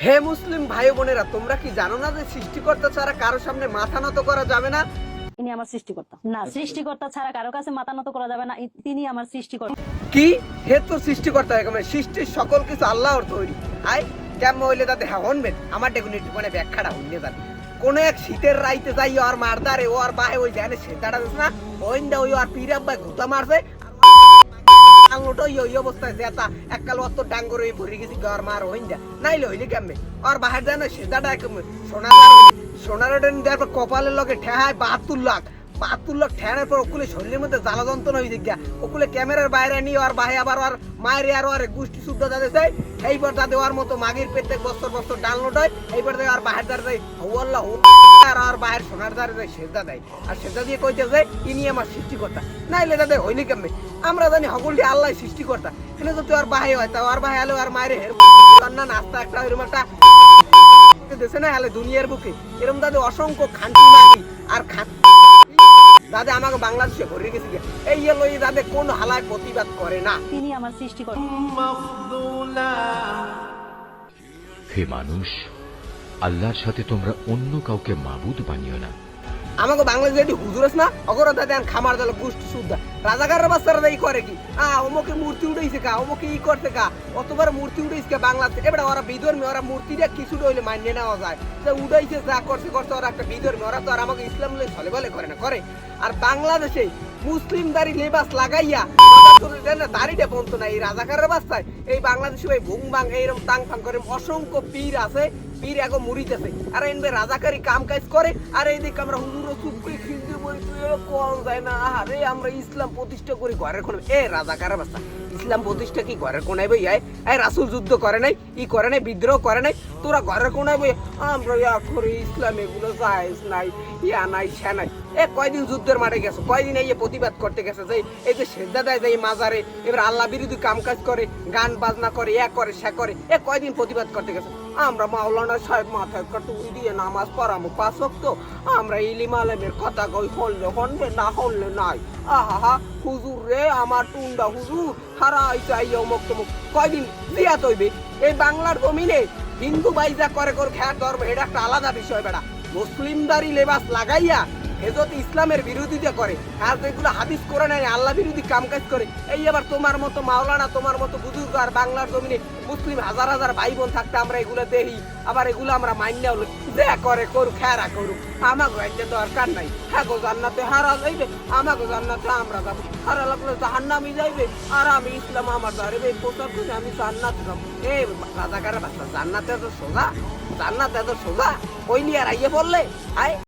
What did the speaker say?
হে মুসলিম ভাই বোনেরা, তোমরা কি জানো না যে সৃষ্টিকর্তা ছাড়া কারো সামনে মাথা নত করা যাবে না? ইনি আমার সৃষ্টিকর্তা না, সৃষ্টিকর্তা ছাড়া কারো কাছে মাথা নত করা যাবে না, তিনি আমার সৃষ্টিকর্তা। কি হে তো সৃষ্টিকর্তা, মানে সৃষ্টির সকল কিছু আল্লাহর তৈরি। আই কেমন হইলে তাতে হ্যাঁ হনবেন আমার ডেকুন একটু মানে ব্যাখ্যাটা হইলে যান। কোন এক শীতের রাইতে যাই আর মারদারে ও আর বাহে ওই জানে সেটাটা দিস না ওইন্দা ওই আর পিরাব ভাই ঘুতা মারছে আঙুটো ওই অবস্থায় জেতা এককাল অত ডাঙ্গর হয়ে ভরে গেছি আর মার হইন্দা নাইলে হইলে কেমনে আর বাহির জানে সেটাটা সোনার দেওয়ার কপালের লগে ঠেহায় 72 লাখ ঠেহানোর পর ওকুলে শরীরের মধ্যে জ্বালা যন্ত্রণা হয়ে দেখা ওকুলে ক্যামেরার বাইরে নিয়ে আর বাহে আবার আর মায়ের আর গোষ্ঠী শুদ্ধ যাদের যায় এইবার তাদের ওর মতো মাগির প্রত্যেক বছর ডাউনলোড হয় এইবার আর বাহের দ্বারা যায় আল্লাহ আর বাহের সোনার দ্বারা যায় সেজদা দেয় আর সেজদা দিয়ে কইতে যায় ইনি আমার সৃষ্টিকর্তা নাইলে তাদের হইলে কেমনে আমরা জানি সকলটি আল্লাহ সৃষ্টিকর্তা এখানে যদি আর বাহে হয় তা আর বাহে আলো আর মায়ের না নাস্তা একটা এরকম একটা দেশে না হলে দুনিয়ার বুকে এরকম তাদের অসংখ্য খান্তি মাগি আর দাদা আমাকে বাংলাদেশে ভরে গেছি এই হলো দাদা কোন হালায় প্রতিবাদ করে না, তিনি আমার সৃষ্টিকর্তা। হে মানুষ, আল্লাহর সাথে তোমরা অন্য কাউকে মাবুদ বানিও না। আমাকে বাংলাদেশে এটি হুজুর আছে না অগরা দাদা খামার দিল গোষ্ঠী শুদ্ধা রাজাকারের বাচ্চারা এই করে কি অমুকে মূর্তি উঠেছে কা অমুকে ই করতে কা অতবার মূর্তি উঠেছে বাংলাতে এবার ওরা বিধর্মী ওরা মূর্তিটা কিছুটা হইলে মানিয়ে নেওয়া যায় যে উঠাইছে যা করছে ওরা একটা বিধর্মী ওরা তো আর আমাকে ইসলাম ছলে বলে করে না করে আর বাংলাদেশে মুসলিম দাড়ি লেবাস লাগাইয়া দাড়িটা বলতো না এই রাজাকারের বাচ্চায় এই বাংলাদেশে ভাই ভুং ভাং এইরকম টাং ফাং করে অসংখ্য পীর আছে পীর এগো মুড়িতেছে আর এনবে রাজাকারি কাম কাজ করে আর এইদিকে আমরা হুজুরও চুপ করে খিলতে বলি তুই কোন যায় না আরে আমরা ইসলাম প্রতিষ্ঠা করি ঘরের কোন এ রাজাকারের বাচ্চা ইসলাম প্রতিষ্ঠা কি ঘরের কোনায় বই এই রাসূল যুদ্ধ করে নাই ই করে নাই বিদ্রোহ করে নাই তোরা ঘরের কোনায় বই আমরা ইয়া করি ইসলাম এগুলো জায়েজ নাই ইয়া নাই সে নাই এ কয়দিন যুদ্ধের মাঠে গেছে কয়দিন এই প্রতিবাদ করতে গেছে যে এই যে সেজদা দেয় যায় মাজারে এবার আল্লাহ বিরোধী কাম কাজ করে গান বাজনা করে এ করে সে করে এ কয়দিন প্রতিবাদ করতে গেছে আমরা মাওলানা সাহেব মাথায় কাটুই দিয়ে নামাজ পড়ামো 5 ওয়াক্ত আমরা ইলিম আলেমের কথা কই হললে হনবে না হললে নাই আহা হুজুর রে আমার টুন্ডা হুজুর হারাই চাই অমুক তমুক কয়দিন জিয়াত হইবে এই বাংলার জমিনে হিন্দু বাইজা করে খেয়ার ধর্ম এটা একটা আলাদা বিষয় বেড়া মুসলিমদারি লেবাস লাগাইয়া হেজত ইসলামের বিরোধিতা করে আর যেগুলো হাদিস করে নাই আল্লাহ বিরোধী কাম কাজ করে এই আবার তোমার মতো মাওলানা তোমার মতো বুজুর্গ আর বাংলার জমিনে মুসলিম হাজার হাজার ভাই বোন থাকতে আমরা এগুলো দেখি আবার এগুলো আমরা মাইন্যাও যে করে করুক খেয়ারা করুক আমাকে একটা দরকার নাই হ্যাঁ গো জান্নাতে হারা যাইবে আমাকে জান্নাতে আমরা যাবো হারা লাগলে জাহান্নামে যাইবে আর আমি ইসলাম আমার ধরে প্রচার করে আমি জান্নাতে যাবো এই রাজাকারের বাচ্চা জান্নাতে এত সোজা ওই নিয়ে আর আইয়ে বললে আয়